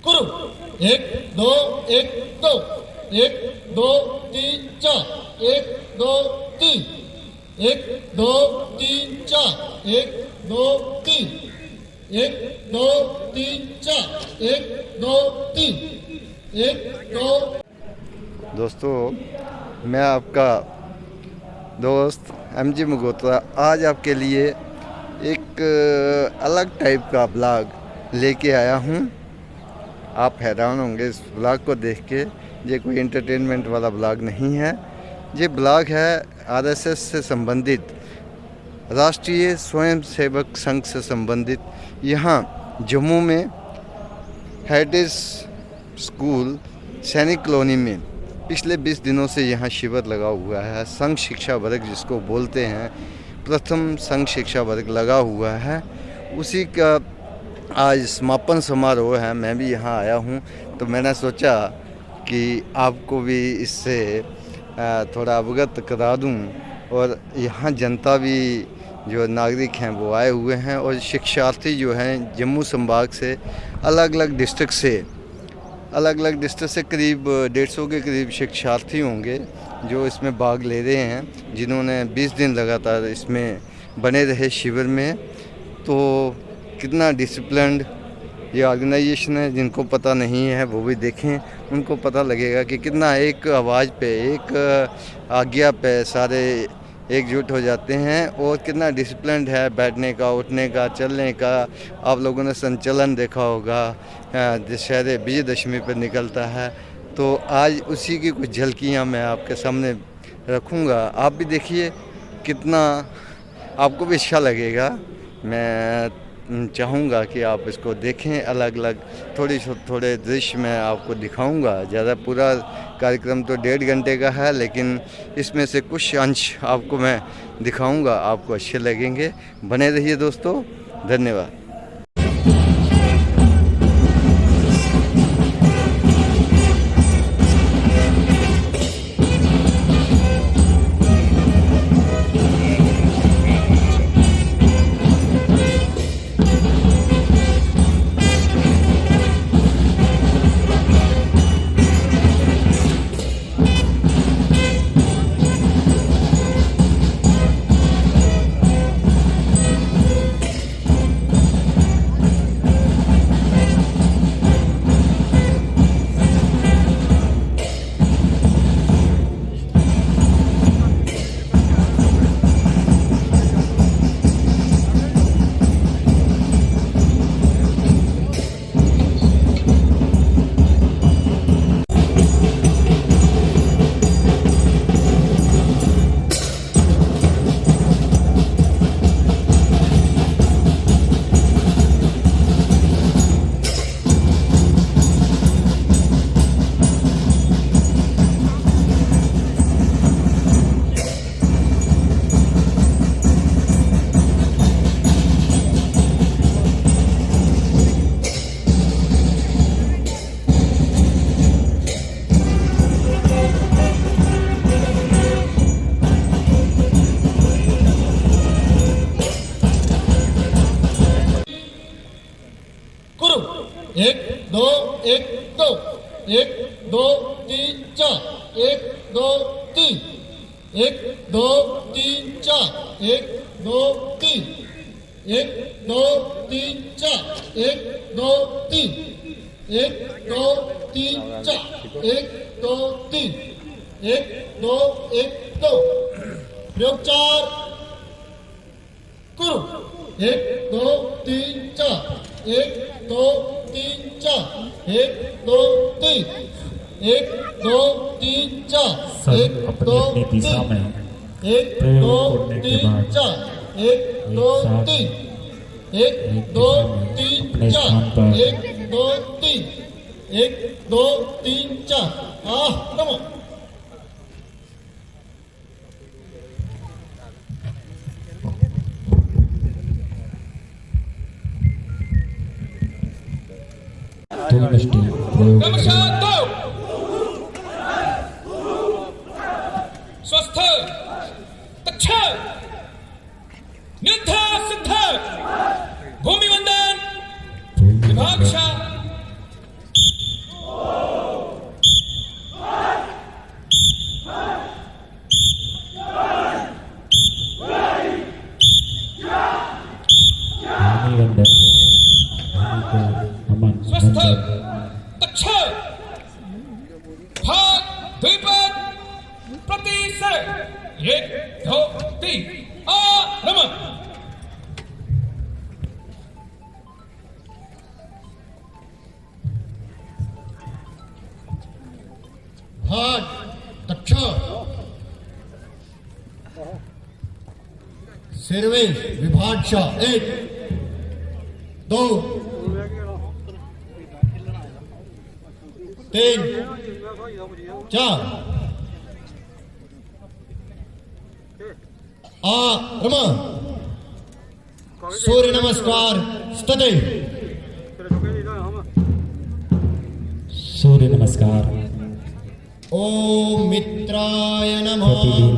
करो 1 2 1 2 1 2 3 4 1 2 3 1 2 3 4 1 2 3 1 2 3 4 1 2 3 1 2। दोस्तों, मैं आपका दोस्त MG मगोत्रा आज आपके लिए एक अलग टाइप का ब्लॉग लेके आया हूँ। आप हैरान होंगे इस ब्लॉग को देख के। ये कोई एंटरटेनमेंट वाला ब्लॉग नहीं है, ये ब्लॉग है RSS से संबंधित, राष्ट्रीय स्वयंसेवक संघ से संबंधित। यहाँ जम्मू में हेरिटेज स्कूल सैनिक कॉलोनी में पिछले 20 दिनों से यहाँ शिविर लगा हुआ है। संघ शिक्षा वर्ग जिसको बोलते हैं, प्रथम संघ शिक्षा वर्ग लगा हुआ है। उसी का आज समापन समारोह है। मैं भी यहाँ आया हूँ तो मैंने सोचा कि आपको भी इससे थोड़ा अवगत करा दूँ। और यहाँ जनता भी जो नागरिक हैं वो आए हुए हैं, और शिक्षार्थी जो हैं जम्मू संभाग से अलग अलग डिस्ट्रिक्ट से करीब 150 के करीब शिक्षार्थी होंगे जो इसमें भाग ले रहे हैं, जिन्होंने 20 दिन लगातार इसमें बने रहे शिविर में। तो कितना डिसिप्लिन्ड ये ऑर्गेनाइजेशन है, जिनको पता नहीं है वो भी देखें, उनको पता लगेगा कि कितना एक आवाज़ पे, एक आज्ञा पे सारे एकजुट हो जाते हैं, और कितना डिसिप्लिन्ड है बैठने का, उठने का, चलने का। आप लोगों ने संचलन देखा होगा, दशहरे विजयदशमी पर निकलता है। तो आज उसी की कुछ झलकियाँ मैं आपके सामने रखूँगा। आप भी देखिए, कितना आपको भी अच्छा लगेगा। मैं चाहूँगा कि आप इसको देखें। अलग अलग थोड़े दृश्य मैं आपको दिखाऊंगा। ज़्यादा पूरा कार्यक्रम तो 1.5 घंटे का है, लेकिन इसमें से कुछ अंश आपको मैं दिखाऊंगा, आपको अच्छे लगेंगे। बने रहिए दोस्तों, धन्यवाद। करो 1 2 1 2 1 2 3 4 1 2 3 1 2 3 4 1 2 3 1 2 3 4 1 2 3 1 2 3 4 1 2 3 1 2 1 2। प्रयोग 4 करो 1 2 3 4 1 2 3 4 1 2 3 1 2 3 4 1 2 3 1 2 3 4 1 2 3 1 2 3 4 1 2 3 1 2 3 4। नमो। स्वस्थ तक्ष निध सिद्ध भूमि वंदन विभाक्षा ठाकुर अमन स्वस्थ मंजर तक्षक भाग द्विपद प्रतिसर 1 2 3 आरंभ भाग दक्ष सर्वेश विभाषा 1 2 3 4 आरंभ सूर्य नमस्कार स्थिति सूर्य नमस्कार। ओम मित्राय नमः। प्रतिदिन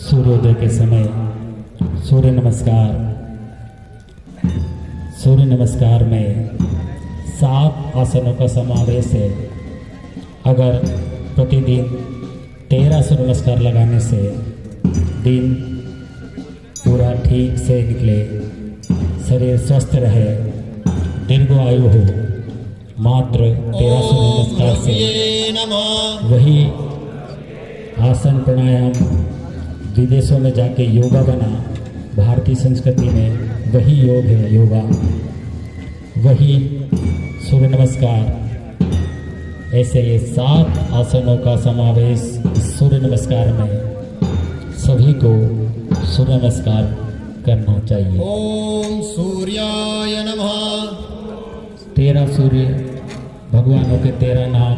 सूर्योदय के समय सूर्य नमस्कार। सूर्य नमस्कार में 7 आसनों का समावेश है। अगर प्रतिदिन 13 सूर्य नमस्कार लगाने से दिन पूरा ठीक से निकले, शरीर स्वस्थ रहे, दीर्घ आयु हो, मात्र 13 सूर्य नमस्कार से नमः। वही आसन प्राणायाम विदेशों में जाके योगा बना। भारतीय संस्कृति में वही योग है, योगा वही सूर्य नमस्कार। ऐसे ये 7 आसनों का समावेश इस सूर्य नमस्कार में सभी को सूर्य नमस्कार करना चाहिए। ओम सूर्याय नमः। 13 सूर्य भगवानों के 13 नाम,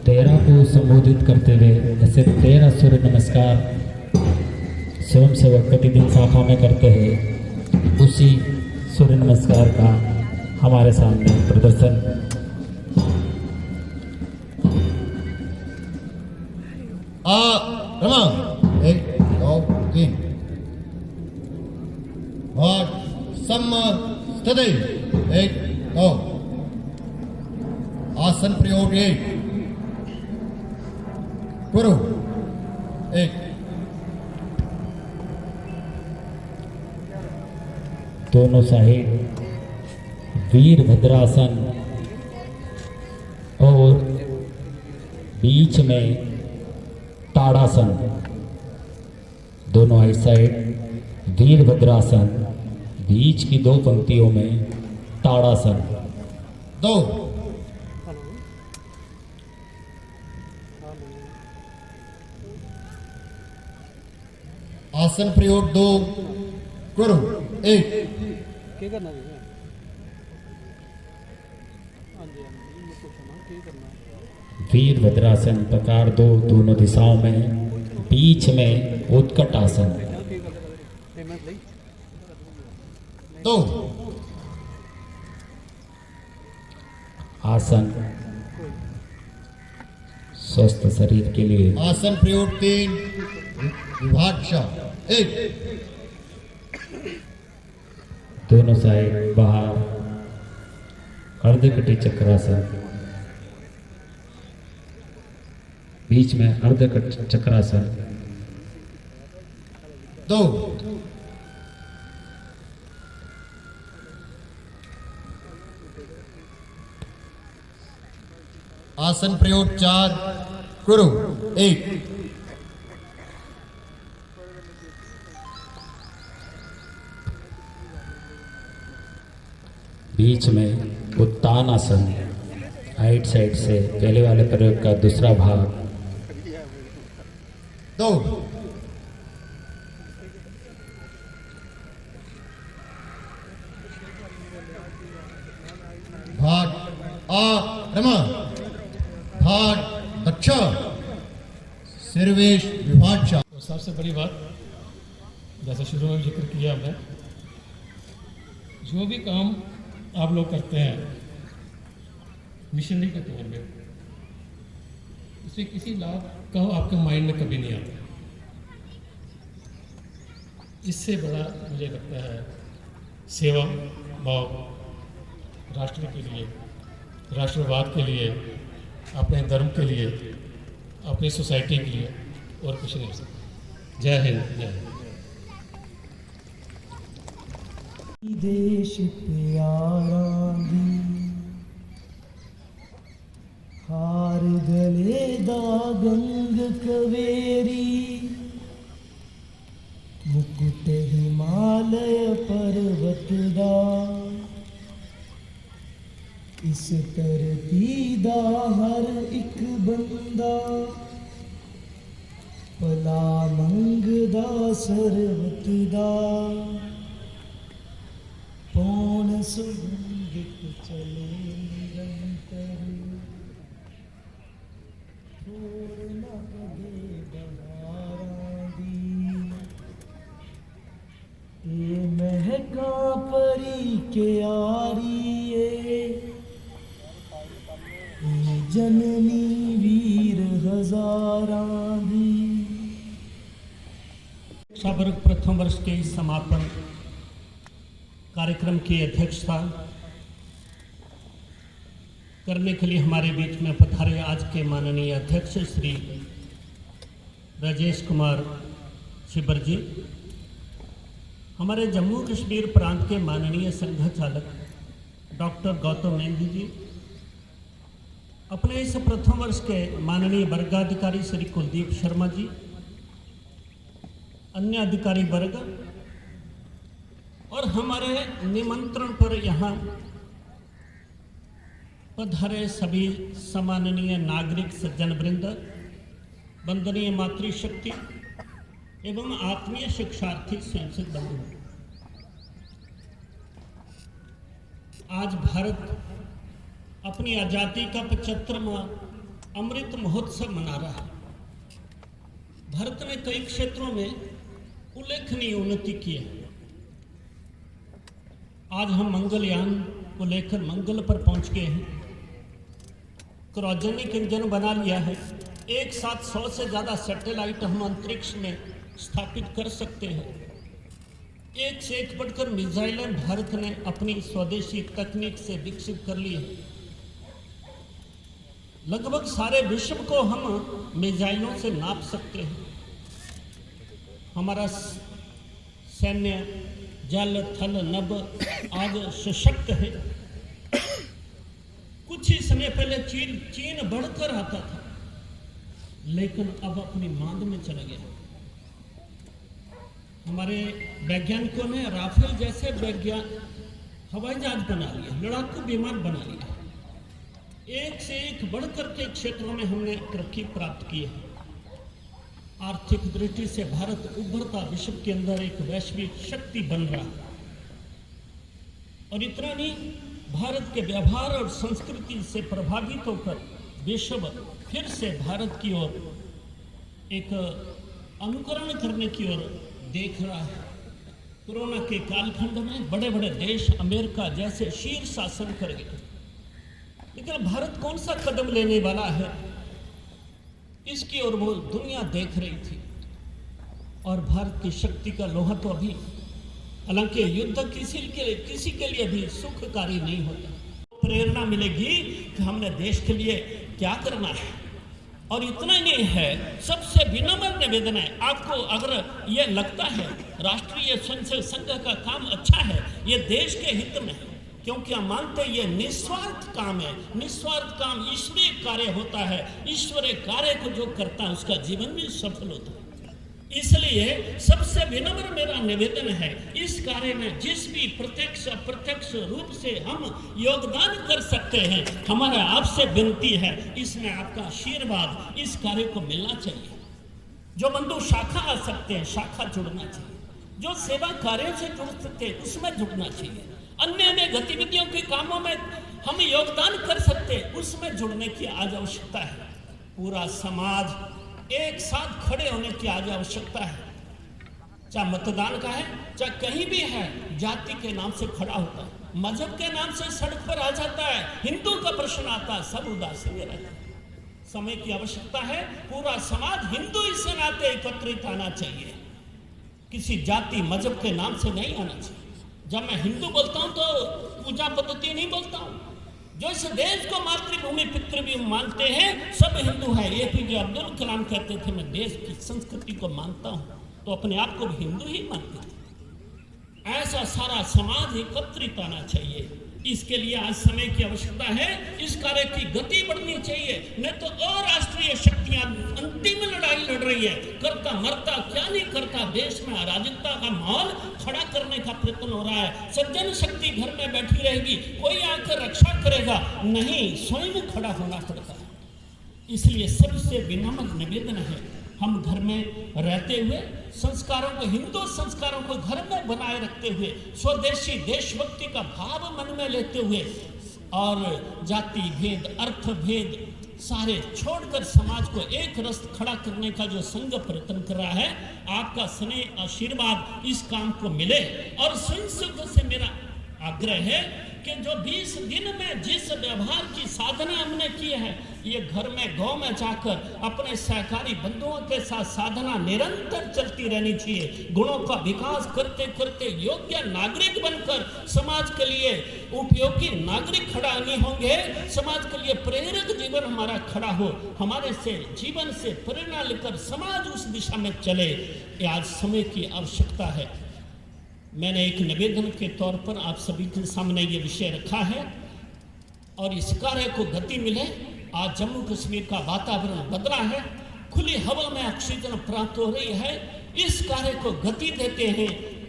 13 को संबोधित करते हुए ऐसे 13 सूर्य नमस्कार स्वयं सेवक प्रतिदिन शाखा में करते हैं। उसी सूर्य नमस्कार का हमारे सामने प्रदर्शन। आरंभ 1 2 3 भाग स्थिति 1 2 आसन प्रयोग 1 गुरु 1 दोनों साइड वीरभद्रासन और बीच में ताड़ासन। दोनों आई साइड वीरभद्रासन, बीच की 2 पंक्तियों में ताड़ासन। 2 आसन प्रयोग 2 गुरु 1 वीरभद्रासन प्रकार 2 दोनों दिशाओं में, बीच में उत्कट आसन। 2 आसन स्वस्थ शरीर के लिए। आसन प्रयोग 3 विभाषा 1 दोनों साइड बाहर अर्धकटी चक्रासन, बीच में अर्धकट चक्रासन। 2 आसन प्रयोग 4 गुरु 1 बीच में उत्तान आसन, राइट साइड से पहले वाले प्रयोग का दूसरा भाग। 2 भाग आरंभ भाग दक्ष सर्वेश विभाषा। तो सबसे बड़ी बात, जैसे शुरू में जिक्र किया हमने, जो भी काम आप लोग करते हैं मिशनरी के तौर पे, इससे किसी लाभ का आपके माइंड में कभी नहीं आता। इससे बड़ा मुझे लगता है सेवा भाव राष्ट्र के लिए, राष्ट्रवाद के लिए, अपने धर्म के लिए, अपनी सोसाइटी के लिए और कुछ नहीं हो सकता। जय हिंद, जय हिंद। देश प्यारा दी हार गले दा गंग कवेरी मुकुट हिमालय पर्वत दा इस धरती दा हर एक बंदा भला मंगदा सरबत दा पौन सुगंधित चले निरंतर छोड़ न कदे बहारां दी ए महका परी क्यारी ए जननी वीर हजारां दी। शिक्षा वर्ग प्रथम वर्ष के इस समापन कार्यक्रम की अध्यक्षता करने के लिए हमारे बीच में पधारे आज के माननीय अध्यक्ष श्री राजेश कुमार छिबर जी, हमारे जम्मू कश्मीर प्रांत के माननीय संघ चालक डॉक्टर गौतम नेगी जी, अपने इस प्रथम वर्ष के माननीय वर्गाधिकारी श्री कुलदीप शर्मा जी, अन्य अधिकारी वर्ग और हमारे निमंत्रण पर यहाँ पधारे सभी सम्माननीय नागरिक सज्जन वृंद, वंदनीय मातृशक्ति एवं आत्मीय शिक्षार्थी स्वयंसेवक बंधु, आज भारत अपनी आज़ादी का 75वां अमृत महोत्सव मना रहा है। भारत ने कई क्षेत्रों में उल्लेखनीय उन्नति की है। आज हम मंगलयान को लेकर मंगल पर पहुंच गए हैं, क्रायोजेनिक इंजन बना लिया है, एक साथ 100 से ज़्यादा सैटेलाइट हम अंतरिक्ष में स्थापित कर सकते हैं। एक से एक बढ़कर मिसाइलें भारत ने अपनी स्वदेशी तकनीक से विकसित कर ली है। लगभग सारे विश्व को हम मिसाइलों से नाप सकते हैं। हमारा सैन्य जल थल नभ आज सशक्त है। कुछ ही समय पहले चीन बढ़कर आता था, लेकिन अब अपनी मांद में चला गया। हमारे वैज्ञानिकों ने राफेल जैसे हवाई जहाज बना लिया, लड़ाकू विमान बना लिया। एक से एक बढ़कर के क्षेत्रों में हमने तरक्की प्राप्त की है। आर्थिक दृष्टि से भारत उभरता विश्व के अंदर एक वैश्विक शक्ति बन रहा है। और इतना नहीं, भारत के व्यवहार और संस्कृति से प्रभावित होकर विश्व फिर से भारत की ओर एक अनुकरण करने की ओर देख रहा है। कोरोना के कालखंड में बड़े बड़े देश अमेरिका जैसे शीर्ष शासन कर गए, लेकिन भारत कौन सा कदम लेने वाला है, इसकी ओर वो दुनिया देख रही थी। और भारत की शक्ति का लोहा तो अभी, हालांकि युद्ध किसी के लिए भी सुखकारी नहीं होता। प्रेरणा मिलेगी कि हमने देश के लिए क्या करना है। और इतना ही नहीं है, सबसे विनम्र निवेदन है, आपको अगर ये लगता है राष्ट्रीय स्वयंसेवक संघ का काम अच्छा है, ये देश के हित में है, क्योंकि हम मानते हैं ये निस्वार्थ काम है। निस्वार्थ काम ईश्वरीय कार्य होता है। ईश्वरीय कार्य को जो करता है उसका जीवन भी सफल होता है। इसलिए सबसे विनम्र मेरा निवेदन है, इस कार्य में जिस भी प्रत्यक्ष अप्रत्यक्ष रूप से हम योगदान कर सकते हैं, हमारा आपसे विनती है, इसमें आपका आशीर्वाद इस कार्य को मिलना चाहिए। जो बंधु शाखा आ सकते हैं, शाखा जुड़ना चाहिए। जो सेवा कार्यों से जुड़ सकते हैं, उसमें जुड़ना चाहिए। अन्य गतिविधियों के कामों में हम योगदान कर सकते हैं, उसमें जुड़ने की आज आवश्यकता है। पूरा समाज एक साथ खड़े होने की आज आवश्यकता है। चाहे मतदान का है, चाहे कहीं भी है, जाति के नाम से खड़ा होता है, मजहब के नाम से सड़क पर आ जाता है, हिंदू का प्रश्न आता है, सब उदास रहते हैं। समय की आवश्यकता है, पूरा समाज हिंदू इस नाते एकत्रित आना चाहिए, किसी जाति मजहब के नाम से नहीं आना चाहिए। जब मैं हिंदू बोलता हूं तो पूजा पद्धति नहीं बोलता हूं। जो इस देश को मातृभूमि पितृभूमि मानते हैं, सब हिंदू हैं। APJ अब्दुल कलाम कहते थे, मैं देश की संस्कृति को मानता हूं, तो अपने आप को भी हिंदू ही मानते थे। ऐसा सारा समाज एकत्रित आना चाहिए। इसके लिए आज समय की आवश्यकता है। इस कार्य की गति बढ़नी चाहिए, नहीं तो अराष्ट्रीय शक्तियां अंतिम लड़ाई लड़ रही है। करता मरता क्या नहीं करता, देश में अराजकता का माहौल खड़ा करने का प्रयत्न हो रहा है। सज्जन शक्ति घर में बैठी रहेगी, कोई आकर रक्षा करेगा नहीं, स्वयं खड़ा होना पड़ता है। इसलिए सबसे विनम्र निवेदन है, हम घर में रहते हुए संस्कारों को, हिंदू संस्कारों को घर में बनाए रखते हुए, स्वदेशी देशभक्ति का भाव मन में लेते हुए और जाति भेद, अर्थ भेद सारे छोड़कर समाज को एक रस्त खड़ा करने का जो संघ प्रयत्न कर रहा है, आपका स्नेह आशीर्वाद इस काम को मिले। और संसद से मेरा आग्रह है कि जो 20 दिन में जिस व्यवहार की साधना हमने की है, ये घर में गांव में जाकर अपने सहकारी बंधुओं के साथ साधना निरंतर चलती रहनी चाहिए। गुणों का विकास करते करते योग्य नागरिक बनकर समाज के लिए उपयोगी नागरिक खड़ा नहीं होंगे, समाज के लिए प्रेरक जीवन हमारा खड़ा हो, हमारे से जीवन से प्रेरणा लेकर समाज उस दिशा में चले। ये आज समय की आवश्यकता है। मैंने एक निवेदन के तौर पर आप सभी के सामने ये विषय रखा है और इस कार्य को गति मिले। आज जम्मू कश्मीर का वातावरण बदला है, खुली हवा में ऑक्सीजन प्राप्त हो रही है, इस कार्य को गति देते हैं।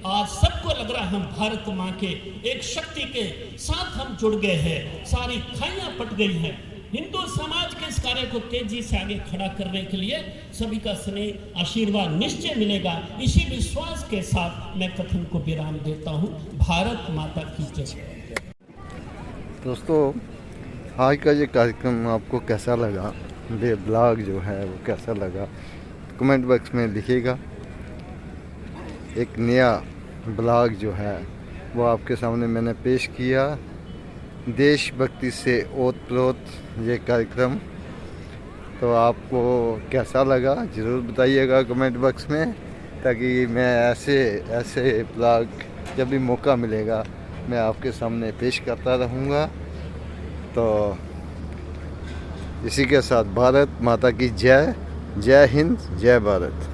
आज सबको लग रहा है हम भारत माँ के एक शक्ति के साथ हम जुड़ गए हैं, सारी खाइयाँ पट गई हैं। हिंदू समाज के इस कार्य को तेजी से आगे खड़ा करने के लिए सभी का स्नेह आशीर्वाद निश्चय मिलेगा। इसी विश्वास के साथ मैं कथन को विराम देता हूँ। भारत माता की जय। दोस्तों, आज का ये कार्यक्रम आपको कैसा लगा, ये ब्लॉग जो है वो कैसा लगा, कमेंट बॉक्स में लिखिएगा। एक नया ब्लॉग जो है वो आपके सामने मैंने पेश किया, देशभक्ति से ओतप्रोत ये कार्यक्रम। तो आपको कैसा लगा ज़रूर बताइएगा कमेंट बॉक्स में, ताकि मैं ऐसे ब्लॉग जब भी मौका मिलेगा मैं आपके सामने पेश करता रहूँगा। तो इसी के साथ भारत माता की जय। जय हिंद, जय भारत।